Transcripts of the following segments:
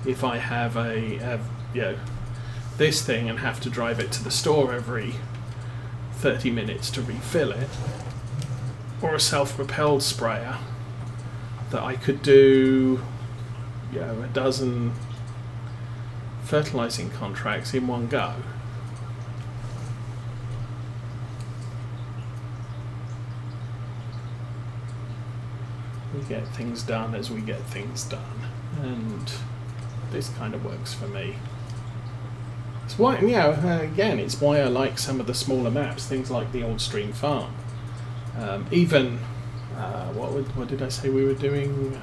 if I have this thing and have to drive it to the store every 30 minutes to refill it, or a self-propelled sprayer that I could do a dozen fertilizing contracts in one go. We get things done as we get things done, and this kind of works for me. It's why, again, it's why I like some of the smaller maps, things like the Old Stream Farm. Even what did I say we were doing?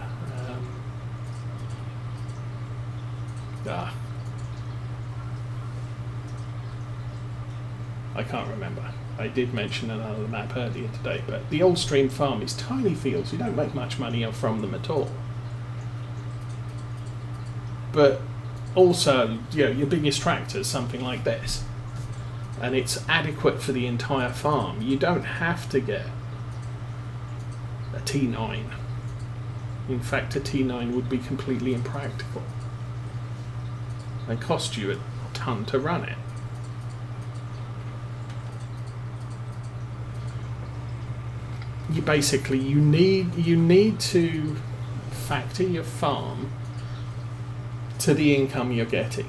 I can't remember. I did mention another map earlier today, but the Old Stream Farm is tiny fields. You don't make much money from them at all. But also, your biggest tractor is something like this, and it's adequate for the entire farm. You don't have to get a T9. In fact, a T9 would be completely impractical and cost you a ton to run it. You need to factor your farm to the income you're getting.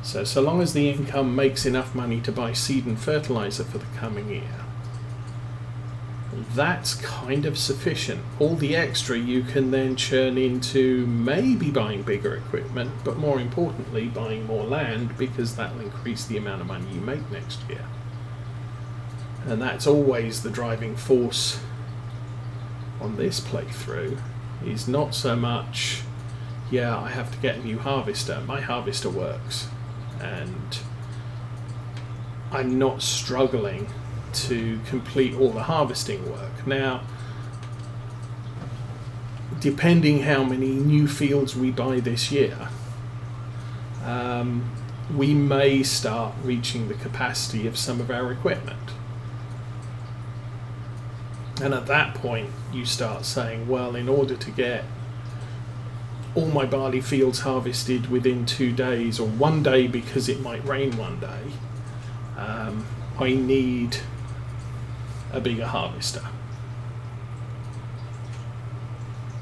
So long as the income makes enough money to buy seed and fertilizer for the coming year, that's kind of sufficient. All the extra you can then churn into maybe buying bigger equipment, but more importantly buying more land, because that will increase the amount of money you make next year. And that's always the driving force on this playthrough, is not so much, I have to get a new harvester. My harvester works, and I'm not struggling to complete all the harvesting work. Now, depending how many new fields we buy this year, we may start reaching the capacity of some of our equipment. And at that point, you start saying, well, in order to get all my barley fields harvested within 2 days, or 1 day because it might rain one day, I need a bigger harvester.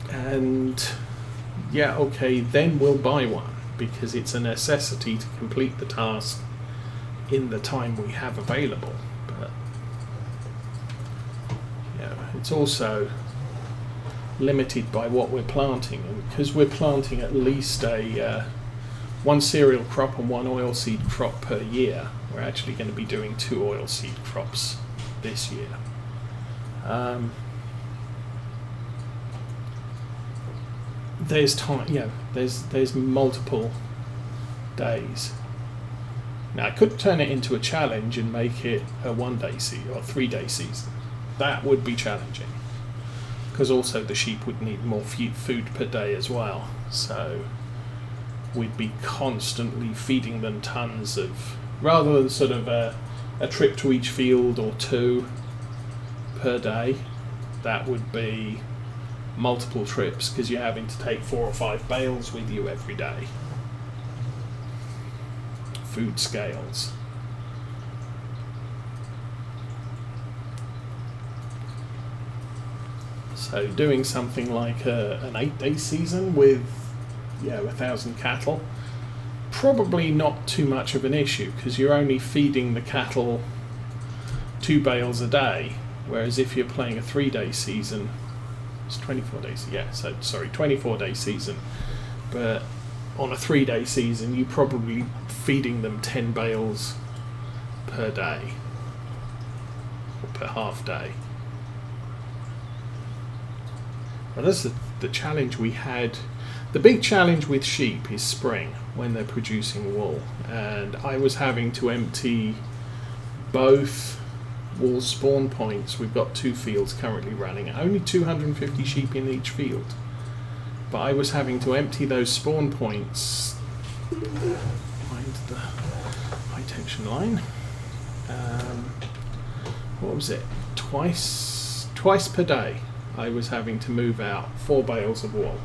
And then we'll buy one, because it's a necessity to complete the task in the time we have available. But it's also limited by what we're planting, and because we're planting at least one cereal crop and one oilseed crop per year, we're actually going to be doing 2 oilseed crops this year. There's time, there's multiple days. Now I could turn it into a challenge and make it a 1-day season or 3-day season. That would be challenging, because also the sheep would need more food per day as well. So we'd be constantly feeding them tons of, rather than sort of a trip to each field or 2 per day, that would be multiple trips, because you're having to take 4 or 5 bales with you every day. Food scales. So doing something like an 8-day season with 1,000 cattle, probably not too much of an issue, because you're only feeding the cattle 2 bales a day, whereas if you're playing a 3-day season, it's 24 days, 24-day season, but on a 3-day season you're probably feeding them 10 bales per day, or per half day. Well, that's the challenge we had. The big challenge with sheep is spring, when they're producing wool, and I was having to empty both wool spawn points. We've got 2 fields currently running, only 250 sheep in each field, but I was having to empty those spawn points behind the high tension line. What was it? Twice per day I was having to move out 4 bales of wool.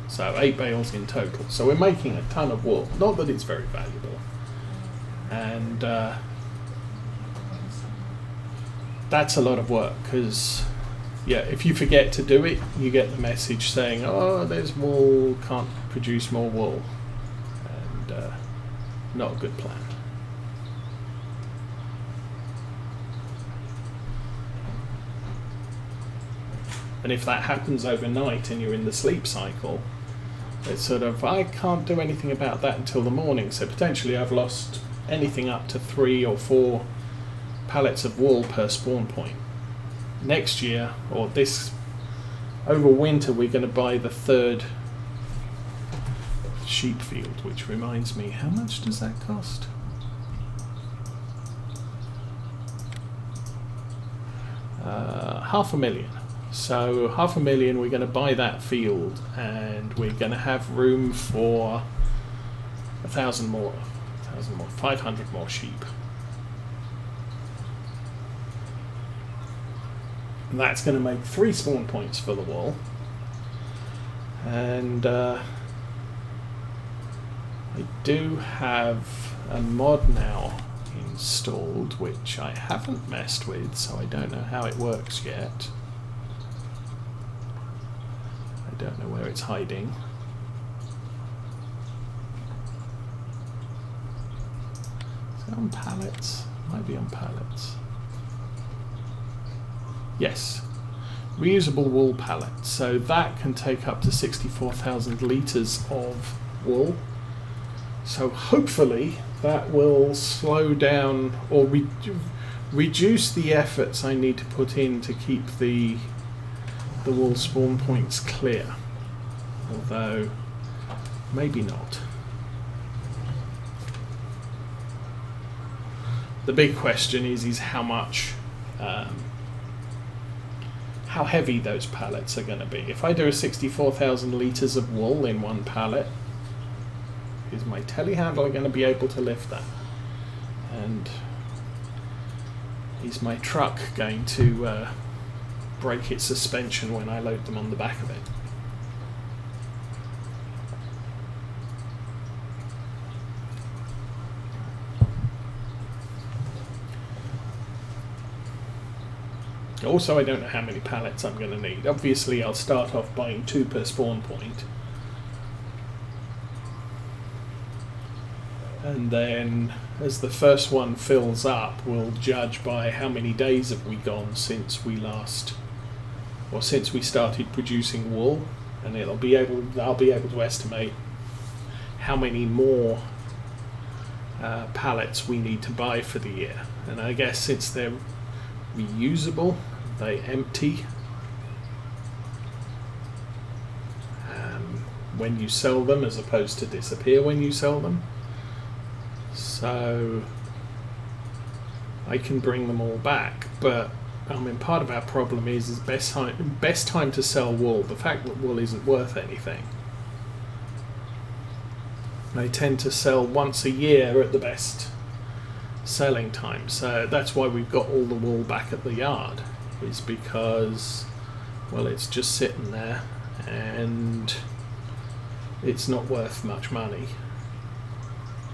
So 8 bales in total. So we're making a ton of wool. Not that it's very valuable. And that's a lot of work, because yeah, if you forget to do it, you get the message saying, oh, there's wool, can't produce more wool. And not a good plan. And if that happens overnight and you're in the sleep cycle, it's sort of, I can't do anything about that until the morning. So potentially I've lost anything up to 3 or 4 pallets of wool per spawn point. Next year, or over winter, we're going to buy the 3rd sheep field, which reminds me, how much does that cost? $500,000. So $500,000, we're going to buy that field, and we're going to have room for 500 more sheep. And that's going to make 3 spawn points for the wool. And I do have a mod now installed, which I haven't messed with, so I don't know how it works yet. I don't know where it's hiding. Is it on pallets? Might be on pallets. Yes. Reusable wool pallets. So that can take up to 64,000 litres of wool. So hopefully that will slow down or reduce the efforts I need to put in to keep the wool spawn points clear, although maybe not. The big question is how much, how heavy those pallets are going to be. If I do a 64,000 litres of wool in one pallet, is my telehandler going to be able to lift that? And is my truck going to break its suspension when I load them on the back of it? Also, I don't know how many pallets I'm going to need. Obviously, I'll start off buying 2 per spawn point. And then, as the first one fills up, we'll judge by how many days have we gone since we since we started producing wool, and I'll be able to estimate how many more pallets we need to buy for the year. And I guess since they're reusable, they empty when you sell them, as opposed to disappear when you sell them. So I can bring them all back, but I mean, part of our problem is best time to sell wool. The fact that wool isn't worth anything. They tend to sell once a year at the best selling time. So that's why we've got all the wool back at the yard, is because, well, it's just sitting there and it's not worth much money.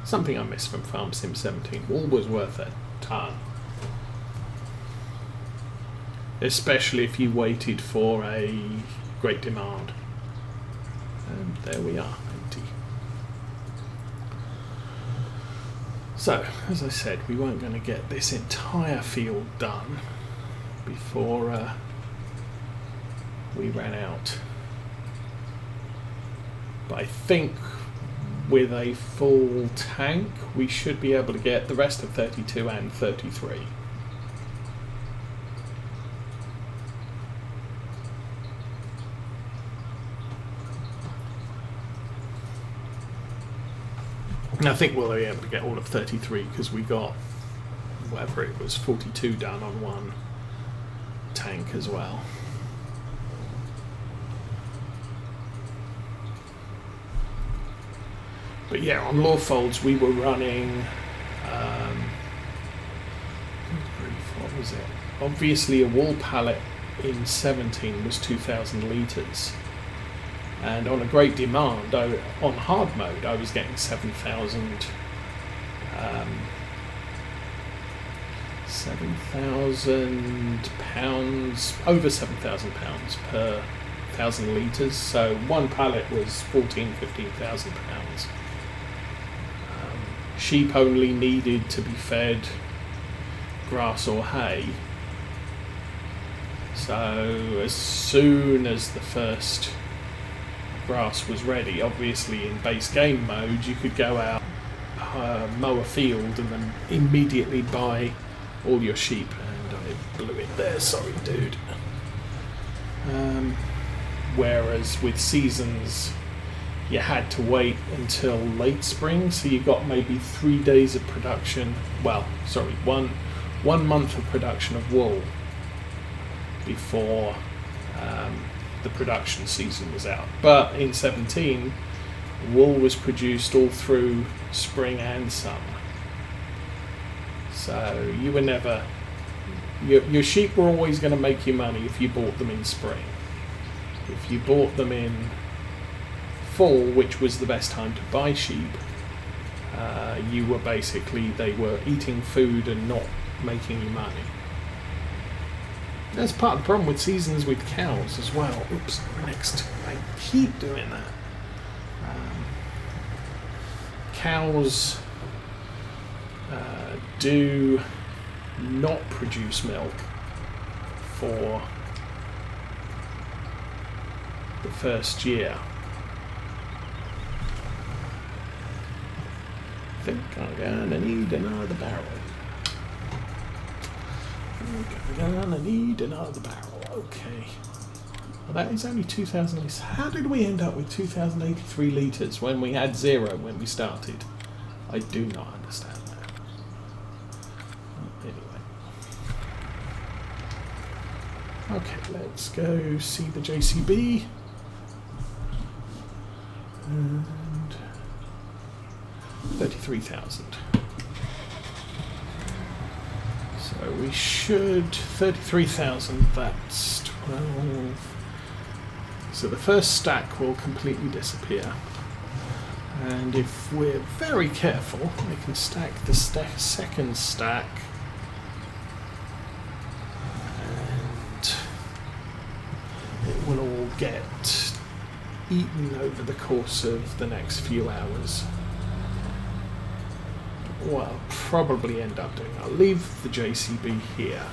Something I miss from Farm Sim 17. Wool was worth a ton. Especially if you waited for a great demand. And there we are, empty. So, as I said, we weren't going to get this entire field done before we ran out. But I think with a full tank, we should be able to get the rest of 32 and 33. And I think we'll be able to get all of 33 because we got, whatever it was, 42 done on one tank as well. But yeah, on Lawfolds we were running 3, 4, what was it? Obviously, a wool pallet in 17 was 2,000 litres. And on a great demand, on hard mode, I was getting 7,000 £7,000, over £7,000 per 1,000 litres. So one pallet was 15,000 pounds. Sheep only needed to be fed grass or hay. So as soon as the first grass was ready, obviously in base game mode, you could go out, mow a field, and then immediately buy all your sheep. And I blew it there, sorry dude. Whereas with seasons, you had to wait until late spring, so you got maybe 3 days of production. Well, sorry, one month of production of wool before the production season was out. But in 17, wool was produced all through spring and summer. So you were never... Your sheep were always going to make you money if you bought them in spring. If you bought them in fall, which was the best time to buy sheep, you were basically... they were eating food and not making you money. That's part of the problem with seasons with cows as well. Oops, next. I keep doing that. Cows do not produce milk for the first year. I think I'm gonna need another barrel. I'm gonna need another barrel. Okay. Well, that is only 2,000 litres. How did we end up with 2,083 litres when we had 0 when we started? I do not understand that. Anyway. Okay, let's go see the JCB. And 33,000. So we should... 33,000, that's 12. So the first stack will completely disappear. And if we're very careful, we can stack the second stack. And it will all get eaten over the course of the next few hours. What I'll probably end up doing, I'll leave the JCB here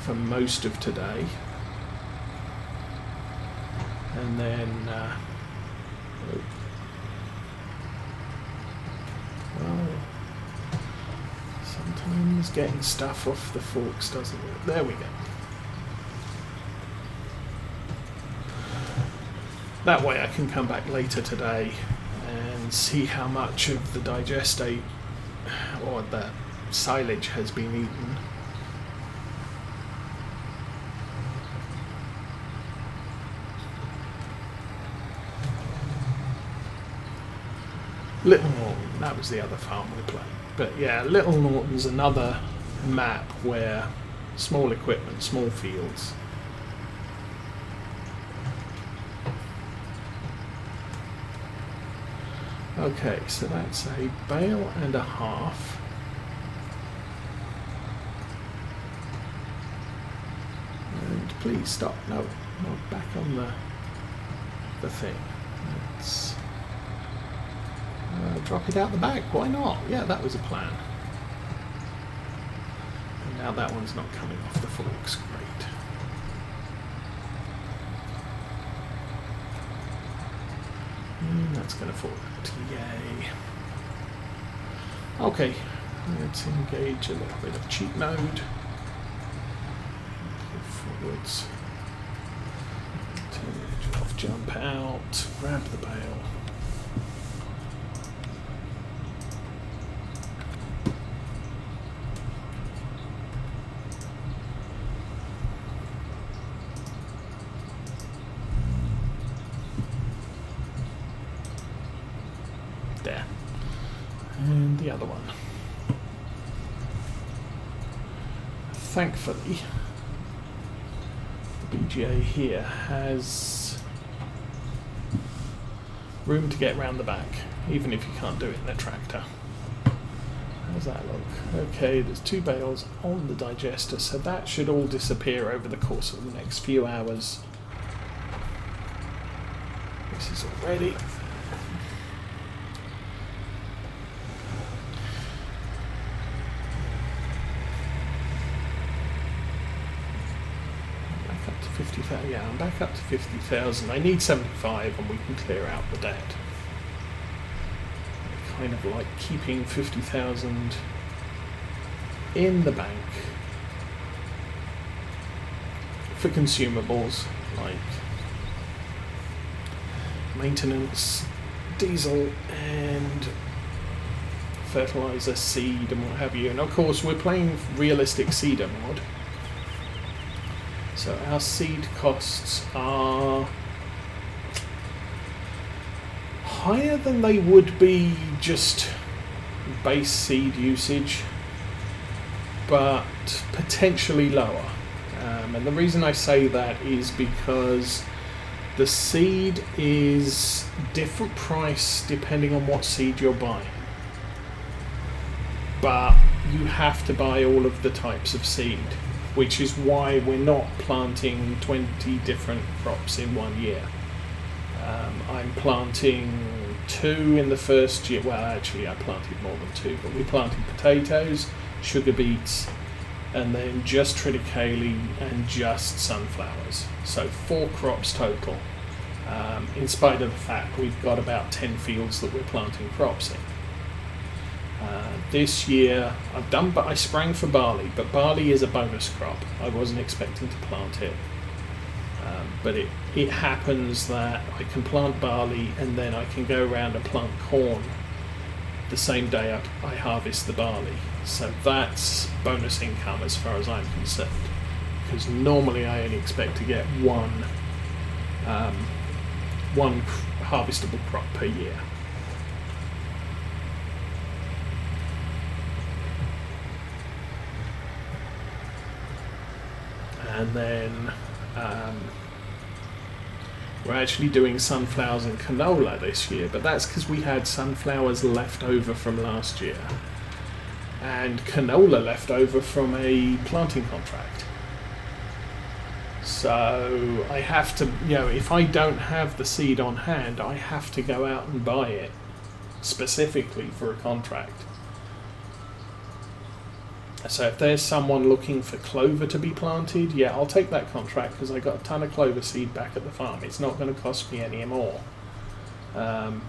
for most of today, and then well, sometimes getting stuff off the forks doesn't work. There we go. That way I can come back later today and see how much of the digestate or the silage has been eaten. Little Norton, that was the other farm we played. But yeah, Little Norton's another map where small equipment, small fields. Okay, so that's a bale and a half. And please stop. No, not back on the thing. Let's drop it out the back. Why not? Yeah, that was a plan. And now that one's not coming off the forks. Great. And that's going to fall out. Yay. Okay, let's engage a little bit of cheat mode. Move forwards. Turn it off, jump out, grab the bale. There. And the other one. thankfully, the BGA here has room to get round the back, even if you can't do it in a tractor. How's that look? Okay, there's 2 bales on the digester, so that should all disappear over the course of the next few hours. This is all ready. Back up to 50,000. Yeah, I'm back up to 50,000. I need 75 and we can clear out the debt. Kind of like keeping 50,000 in the bank for consumables like maintenance, diesel and fertilizer, seed and what have you. And of course we're playing realistic seeder mod, so our seed costs are higher than they would be just base seed usage, but potentially lower. And the reason I say that is because the seed is different price depending on what seed you're buying, but you have to buy all of the types of seed, which is why we're not planting 20 different crops in 1 year. I'm planting 2 in the first year. Well, actually I planted more than 2, but we planted potatoes, sugar beets, and then just triticale and just sunflowers. So 4 crops total, in spite of the fact we've got about 10 fields that we're planting crops in. This year I sprang for barley, but barley is a bonus crop. I wasn't expecting to plant it. But it happens that I can plant barley and then I can go around and plant corn the same day I harvest the barley. So that's bonus income as far as I'm concerned, because normally I only expect to get one harvestable crop per year. And then we're actually doing sunflowers and canola this year, but that's because we had sunflowers left over from last year and canola left over from a planting contract. So I have to, if I don't have the seed on hand, I have to go out and buy it specifically for a contract. So if there's someone looking for clover to be planted, yeah, I'll take that contract because I got a ton of clover seed back at the farm. It's not going to cost me any more. Now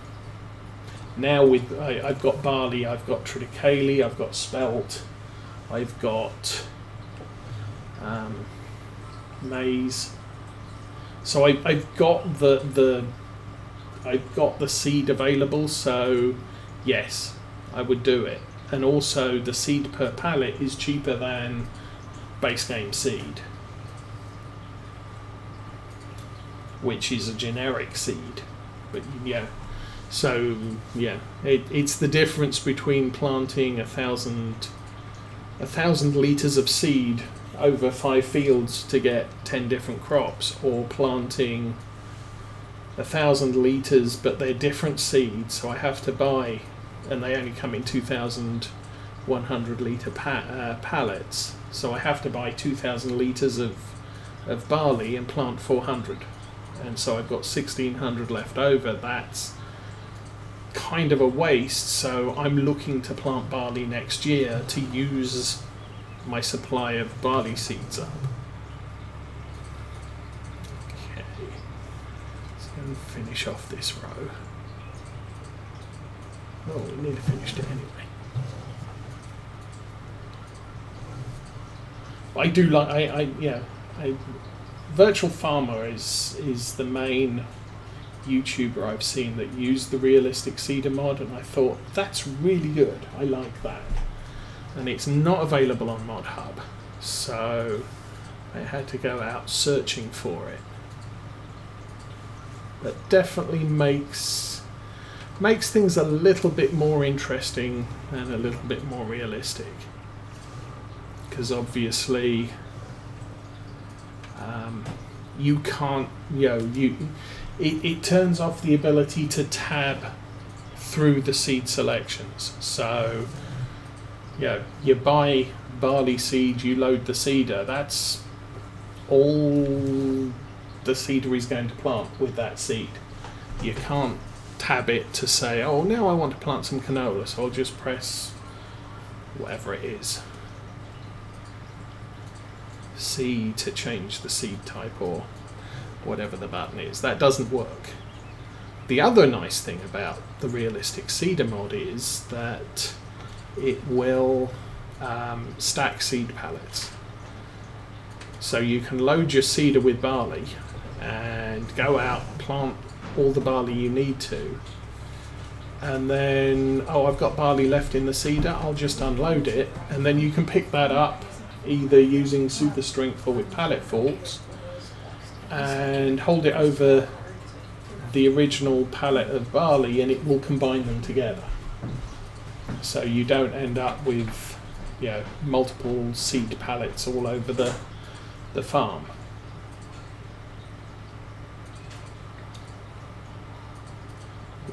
I've got barley, I've got triticale, I've got spelt, I've got maize. So I've got the seed available. So yes, I would do it. And also the seed per pallet is cheaper than base game seed, which is a generic seed. But yeah, so yeah, it's the difference between planting 1,000 litres of seed over 5 fields to get 10 different crops, or planting 1,000 litres but they're different seeds, so I have to buy, and they only come in 2,100 litre pallets, so I have to buy 2,000 litres of barley and plant 400, and so I've got 1,600 left over. That's kind of a waste, so I'm looking to plant barley next year to use my supply of barley seeds up. Okay, let's go and finish off this row. Oh, we nearly finished it anyway. I do like, Virtual Farmer is the main YouTuber I've seen that used the realistic seeder mod, and I thought that's really good. I like that, and it's not available on Mod Hub, so I had to go out searching for it. But definitely makes things a little bit more interesting and a little bit more realistic. because obviously you can't, it turns off the ability to tab through the seed selections. So you buy barley seed, you load the seeder, that's all the seeder is going to plant with that seed. You can't tab it to say, oh, now I want to plant some canola, so I'll just press whatever it is, C, to change the seed type or whatever the button is. That doesn't work. The other nice thing about the realistic seeder mod is that it will stack seed pallets. So you can load your seeder with barley and go out and plant all the barley you need to, and then, oh, I've got barley left in the seeder, I'll just unload it, and then you can pick that up either using super strength or with pallet forks and hold it over the original pallet of barley, and it will combine them together. So you don't end up with multiple seed pallets all over the farm.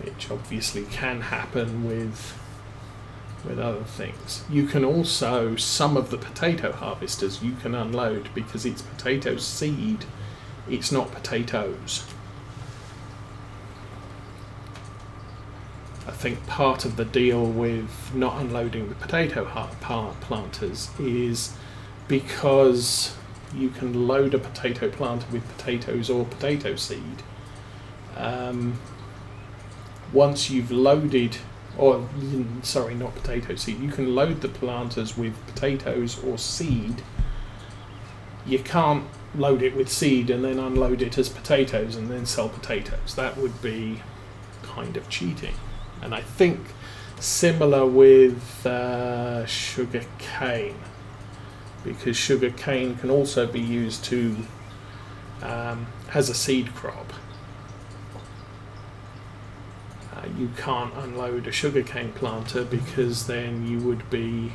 Which obviously can happen with other things. You can also, some of the potato harvesters you can unload because it's potato seed, it's not potatoes. I think part of the deal with not unloading the potato planters is because you can load a potato planter with potatoes or potato seed. Once you've loaded, or sorry, not potato seed, you can load the planters with potatoes or seed. You can't load it with seed and then unload it as potatoes and then sell potatoes. That would be kind of cheating. And I think similar with sugar cane, because sugar cane can also be used to as a seed crop. You can't unload a sugarcane planter because then you would be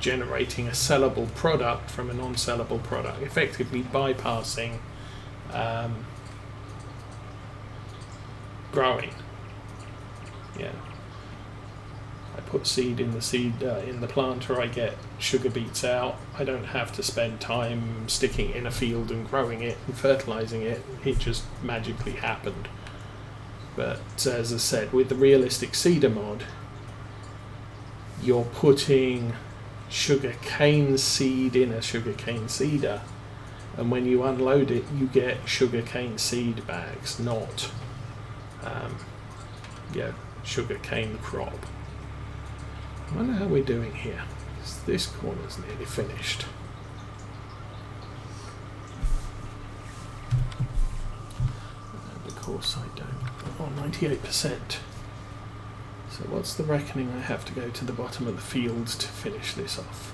generating a sellable product from a non-sellable product, effectively bypassing growing. Yeah, I put seed in the planter, I get sugar beets out. I don't have to spend time sticking it in a field and growing it and fertilizing it. It just magically happened. But as I said, with the realistic seeder mod, you're putting sugar cane seed in a sugar cane seeder, and when you unload it, you get sugar cane seed bags, not sugar cane crop. I wonder how we're doing here. This corner's nearly finished. And of course I don't. Oh, 98%. So what's the reckoning I have to go to the bottom of the field to finish this off?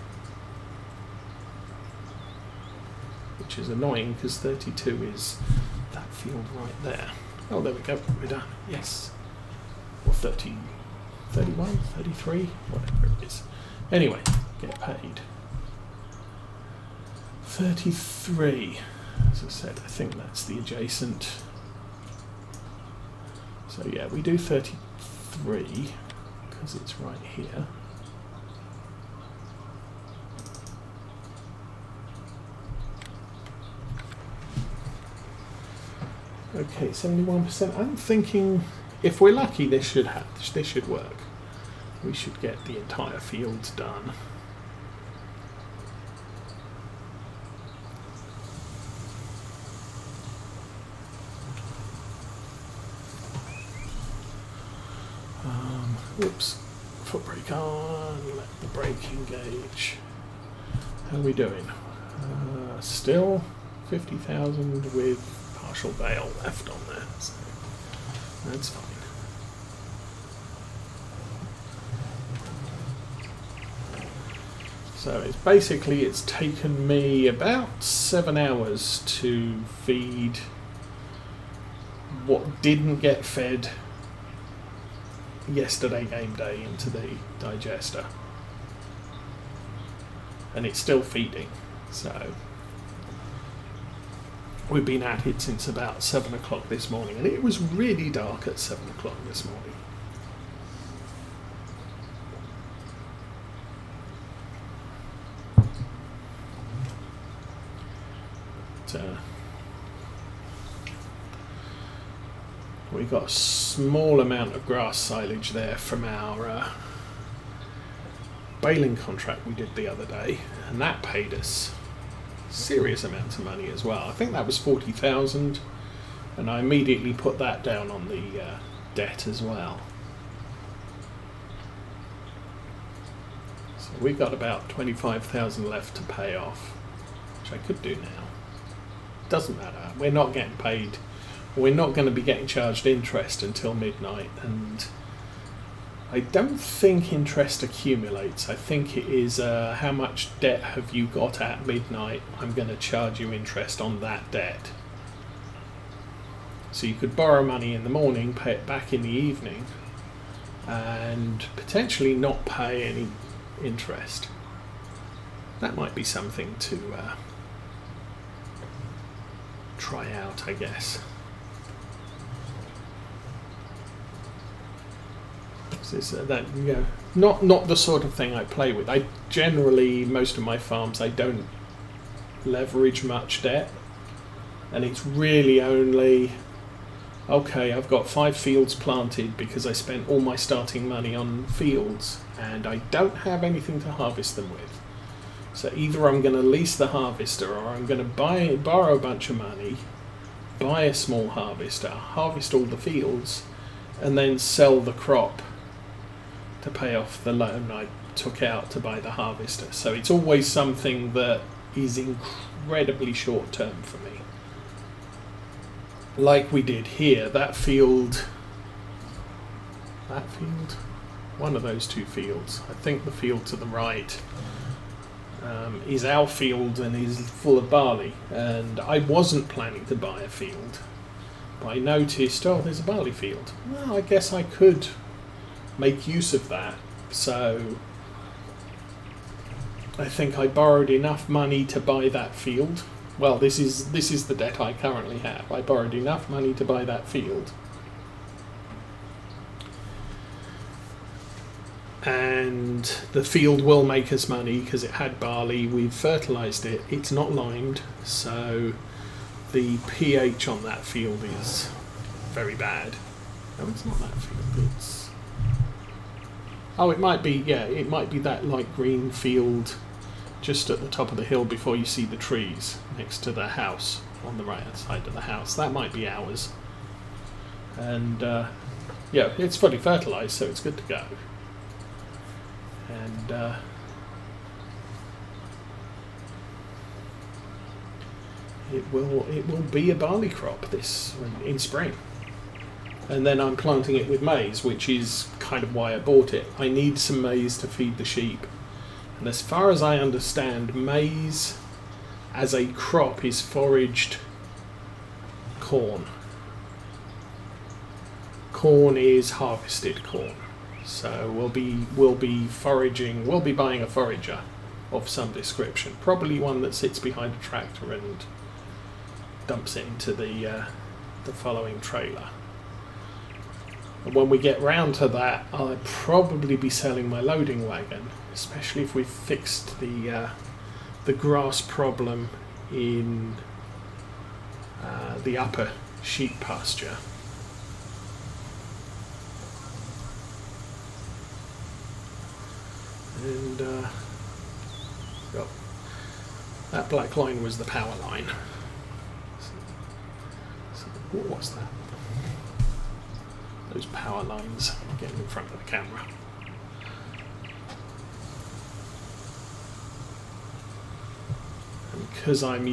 Which is annoying because 32 is that field right there. Oh, there we go, we're done, yes. Or 30, 31, 33, whatever it is. Anyway, get paid. 33, as I said, I think that's the adjacent. So yeah, we do 33 because it's right here. Okay, 71%. I'm thinking if we're lucky, this should work. We should get the entire field done. Whoops, foot brake on, let the brake engage. How are we doing? Still 50,000 with partial bale left on there, so that's fine. So it's taken me about 7 hours to feed what didn't get fed yesterday game day into the digester. and it's still feeding. So we've been at it since about 7 o'clock this morning, and it was really dark at 7 o'clock this morning. We got a small amount of grass silage there from our baling contract we did the other day, and that paid us serious amounts of money as well. I think that was 40,000, and I immediately put that down on the debt as well. So we got about 25,000 left to pay off, which I could do now. Doesn't matter. We're not getting paid. We're not going to be getting charged interest until midnight, and I don't think interest accumulates. I think it is how much debt have you got at midnight. I'm going to charge you interest on that debt. So you could borrow money in the morning, pay it back in the evening, and potentially not pay any interest. That might be something to try out, I guess. That, you know, not the sort of thing I play with. I generally, most of my farms, I don't leverage much debt, and it's really only, okay, I've got 5 fields planted because I spent all my starting money on fields and I don't have anything to harvest them with. So either I'm going to lease the harvester, or I'm going to borrow a bunch of money, buy a small harvester, harvest all the fields, and then sell the crop to pay off the loan I took out to buy the harvester. So it's always something that is incredibly short term for me. Like we did here, that field, one of those 2 fields, I think the field to the right is our field and is full of barley, and I wasn't planning to buy a field, but I noticed, oh, there's a barley field. Well, I guess I could make use of that. So I think I borrowed enough money to buy that field. Well, this is the debt I currently have. I borrowed enough money to buy that field, and the field will make us money because it had barley. We've fertilized it. It's not limed, so the pH on that field is very bad. No, it's not that field. It might be, yeah, it might be that light green field just at the top of the hill before you see the trees next to the house on the right hand side of the house. That might be ours. And yeah, it's fully fertilized, so it's good to go. And it will be a barley crop this in spring. And then I'm planting it with maize, which is kind of why I bought it. I need some maize to feed the sheep. And as far as I understand, maize as a crop is foraged corn. Corn is harvested corn. So we'll be foraging, we'll be buying a forager of some description. Probably one that sits behind a tractor and dumps it into the following trailer. And when we get round to that, I'll probably be selling my loading wagon, especially if we've fixed the grass problem in the upper sheep pasture. And well, that black line was the power line. So what was that? Those power lines getting in front of the camera. And because I'm